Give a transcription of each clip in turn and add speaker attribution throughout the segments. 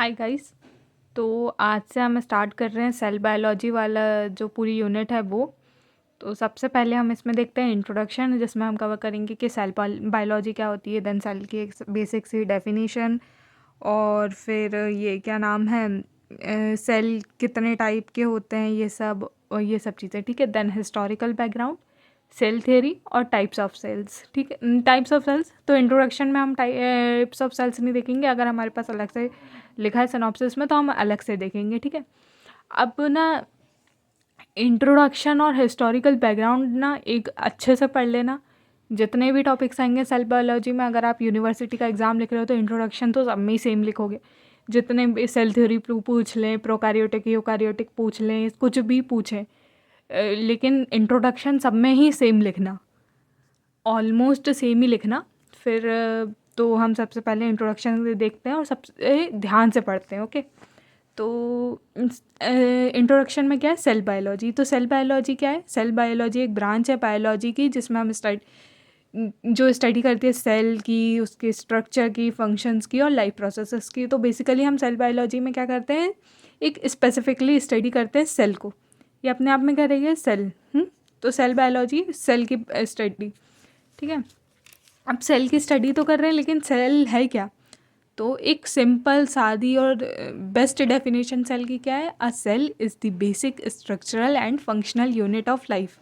Speaker 1: Hi guys. तो आज से हम स्टार्ट कर रहे हैं सेल बायोलॉजी वाला जो पूरी यूनिट है वो। तो सबसे पहले हम इसमें देखते हैं इंट्रोडक्शन, जिसमें हम कवर करेंगे कि सेल बायोलॉजी क्या होती है, देन सेल की एक बेसिक सी डेफिनेशन, और फिर ये क्या नाम है, सेल कितने टाइप के होते हैं, ये सब और ये सब चीज़ें। ठीक है, then historical background, cell theory और टाइप्स ऑफ सेल्स। ठीक है, टाइप्स ऑफ सेल्स तो इंट्रोडक्शन में हम टाइप्स ऑफ सेल्स नहीं देखेंगे, अगर हमारे पास अलग से लिखा है सिनॉप्सिस में तो हम अलग से देखेंगे। ठीक है, अब ना इंट्रोडक्शन और हिस्टोरिकल बैकग्राउंड ना एक अच्छे से पढ़ लेना। जितने भी टॉपिक्स आएंगे सेल बायोलॉजी में, अगर आप यूनिवर्सिटी का एग्ज़ाम लिख रहे हो तो इंट्रोडक्शन तो सब में ही सेम लिखोगे। जितने भी सेल थ्योरी पूछ लें, प्रोकैरियोटिक यूकैरियोटिक पूछ लें, कुछ भी पूछें, लेकिन इंट्रोडक्शन सब में ही सेम लिखना, ऑलमोस्ट सेम ही लिखना। फिर तो हम सबसे पहले इंट्रोडक्शन देखते हैं और सबसे ध्यान से पढ़ते हैं। ओके, तो इंट्रोडक्शन में क्या है, सेल बायोलॉजी। तो सेल बायोलॉजी क्या है? सेल बायोलॉजी एक ब्रांच है बायोलॉजी की, जिसमें हम स्टडी करती है सेल की, उसके स्ट्रक्चर की, फंक्शंस की और लाइफ प्रोसेसेस की। तो बेसिकली हम सेल बायोलॉजी में क्या करते हैं, एक स्पेसिफिकली स्टडी करते हैं सेल को। ये अपने आप में क्या रहेगा, सेल। तो सेल बायोलॉजी सेल की स्टडी। ठीक है, अब सेल की स्टडी तो कर रहे हैं, लेकिन सेल है क्या? तो एक सिंपल सादी और बेस्ट डेफिनेशन सेल की क्या है, a cell is the basic structural and functional unit of life.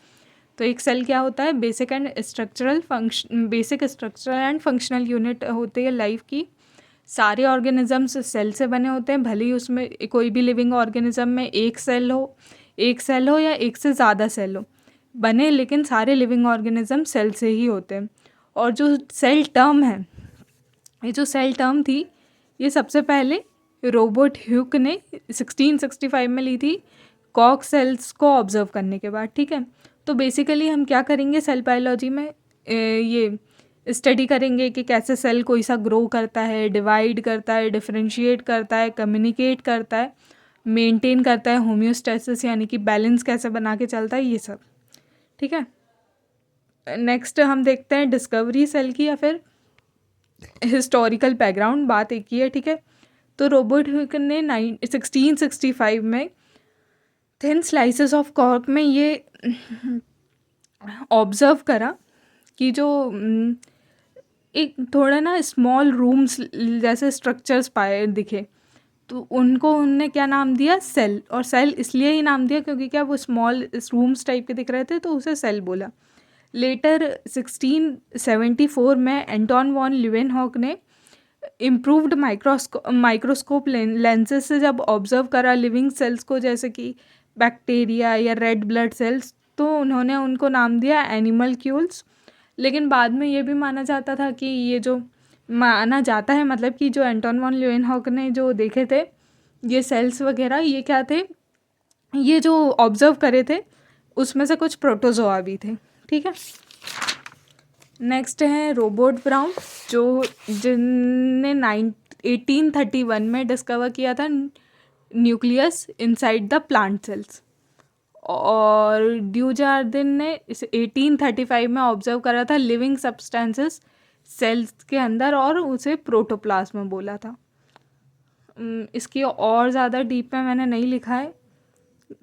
Speaker 1: तो एक सेल क्या होता है, basic structural and functional unit होती है लाइफ की। सारे ऑर्गेनिजम्स सेल से बने होते हैं, भले ही उसमें कोई भी लिविंग ऑर्गेनिज्म में एक सेल हो या एक से ज़्यादा सेल हो बने, लेकिन सारे लिविंग ऑर्गेनिज्म सेल से ही होते हैं। और जो सेल टर्म है, ये जो सेल टर्म थी, ये सबसे पहले रॉबर्ट ह्यूक ने 1665 में ली थी, कॉक सेल्स को ऑब्जर्व करने के बाद। ठीक है, तो बेसिकली हम क्या करेंगे सेल बायोलॉजी में, ये स्टडी करेंगे कि कैसे सेल कोई सा ग्रो करता है, डिवाइड करता है, डिफरेंशिएट करता है, कम्युनिकेट करता है, मेंटेन करता है होम्योस्टेसिस यानी कि बैलेंस कैसे बना के चलता है, ये सब। ठीक है, नेक्स्ट हम देखते हैं डिस्कवरी सेल की या फिर हिस्टोरिकल बैकग्राउंड, बात एक ही है। ठीक है, तो रॉबर्ट ह्यूक ने 1665 में थिन स्लाइसेस ऑफ कॉर्क में ये ऑब्जर्व करा कि जो एक थोड़ा ना स्मॉल रूम्स जैसे स्ट्रक्चर्स पाए दिखे, तो उनको उनने क्या नाम दिया, सेल। और सेल इसलिए ही नाम दिया क्योंकि क्या वो स्मॉल रूम्स टाइप के दिख रहे थे, तो उसे सेल बोला। लेटर 1674 में एंटोन वॉन ल्यूवेनहॉक ने इम्प्रूव्ड माइक्रोस्कोप लेंसेज से जब ऑब्जर्व करा लिविंग सेल्स को, जैसे कि बैक्टीरिया या रेड ब्लड सेल्स, तो उन्होंने उनको नाम दिया एनिमलक्यूल्स। लेकिन बाद में ये भी माना जाता था कि ये जो माना जाता है, मतलब कि जो एंटोन वॉन ल्यूवेनहॉक ने जो देखे थे ये सेल्स वगैरह, ये क्या थे, ये जो ऑब्जर्व करे थे उसमें से कुछ प्रोटोजोआ भी थे। ठीक है, नेक्स्ट है रोबर्ट ब्राउन, जिनने 1831 में डिस्कवर किया था nucleus inside the plant cells. और ड्यूजार्डिन ने इसे 1835 में ऑब्जर्व करा था लिविंग सब्सटेंसेस सेल्स के अंदर, और उसे प्रोटोप्लाज्म बोला था। इसकी और ज़्यादा डीप में मैंने नहीं लिखा है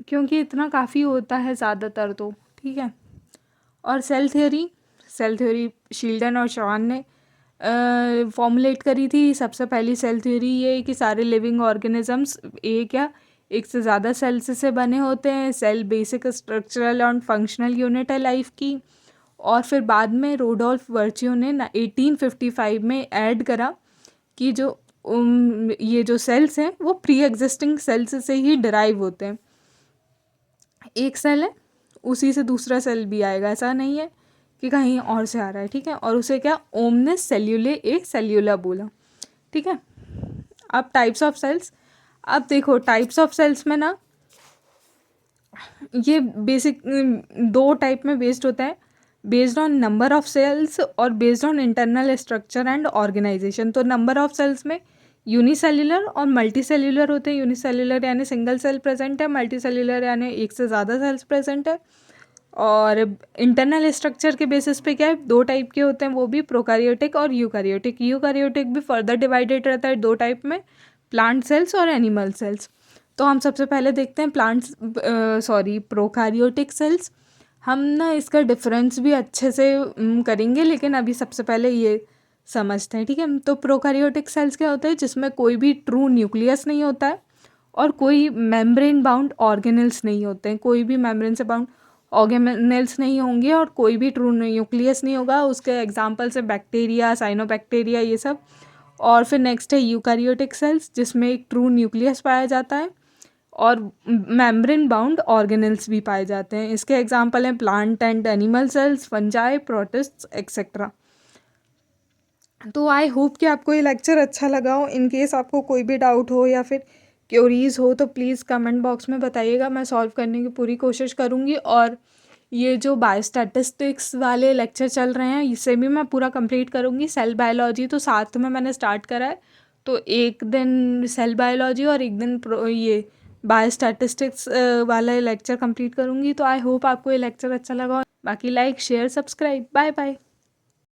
Speaker 1: क्योंकि इतना काफ़ी होता है ज़्यादातर तो। ठीक है, और सेल थ्योरी शील्डन और शॉन ने फॉर्मुलेट करी थी। सबसे पहली सेल थ्योरी ये कि सारे लिविंग ऑर्गेनिजम्स एक से ज़्यादा सेल्स से बने होते हैं। सेल बेसिक स्ट्रक्चरल और फंक्शनल यूनिट है लाइफ की। और फिर बाद में रोडोल्फ वर्च्यू ने 1855 में ऐड करा कि जो ये जो सेल्स हैं वो प्री एग्जिस्टिंग सेल्स से ही डिराइव होते हैं। एक सेल है, उसी से दूसरा सेल भी आएगा, ऐसा नहीं है कि कहीं और से आ रहा है। ठीक है, और उसे क्या ओमनेस सेल्यूले ए सेल्यूला बोला। ठीक है, अब टाइप्स ऑफ सेल्स, अब देखो टाइप्स ऑफ सेल्स में ना ये बेसिक दो टाइप में बेस्ड होता है, based on number of cells और based on internal structure and organisation. तो नंबर ऑफ सेल्स में यूनिसेल्युलर और मल्टी सेल्युलर होते हैं। यूनिसेल्युलर यानी सिंगल सेल प्रेजेंट है, मल्टी सेल्युलर यानी एक से ज़्यादा सेल्स प्रेजेंट है। और इंटरनल स्ट्रक्चर के बेसिस पे क्या है, दो टाइप के होते हैं, वो भी प्रोकैरियोटिक और यूकैरियोटिक। यूकैरियोटिक भी फर्दर डिवाइडेड रहता है दो टाइप में, प्लांट सेल्स और एनिमल सेल्स। तो हम सबसे पहले देखते हैं प्रोकैरियोटिक सेल्स। हम ना इसका डिफरेंस भी अच्छे से करेंगे, लेकिन अभी सबसे पहले ये समझते हैं, ठीक है। तो प्रोकैरियोटिक सेल्स क्या होता है, जिसमें कोई भी ट्रू न्यूक्लियस नहीं होता है और कोई मेम्ब्रेन बाउंड ऑर्गेनेल्स नहीं होते हैं, कोई भी मेम्ब्रेन से बाउंड ऑर्गेनेल्स नहीं होंगे और कोई भी ट्रू न्यूक्लियस नहीं होगा। उसके एग्जांपल्स है बैक्टीरिया, साइनोबैक्टीरिया, ये सब। और फिर नेक्स्ट है यूकैरियोटिक सेल्स, जिसमें एक ट्रू न्यूक्लियस पाया जाता है और मेम्ब्रेन बाउंड ऑर्गेनेल्स भी पाए जाते हैं। इसके एग्जांपल हैं plant and animal cells, fungi, प्रोटिस्ट्स, etcetera. तो आई होप कि आपको ये लेक्चर अच्छा लगा हो। इन केस आपको कोई भी डाउट हो या फिर क्योरीज हो तो प्लीज़ कमेंट बॉक्स में बताइएगा, मैं सॉल्व करने की पूरी कोशिश करूँगी। और ये जो बायोस्टैटिस्टिक्स वाले लेक्चर चल रहे हैं इसे भी मैं पूरा कंप्लीट करूँगी। सेल बायोलॉजी तो साथ में मैंने स्टार्ट करा है, तो एक दिन सेल बायोलॉजी और एक दिन ये बायोस्टैटिस्टिक्स वाला लेक्चर कंप्लीट करूँगी। तो आई होप आपको ये लेक्चर अच्छा लगा। बाकी like, share, subscribe. Bye bye.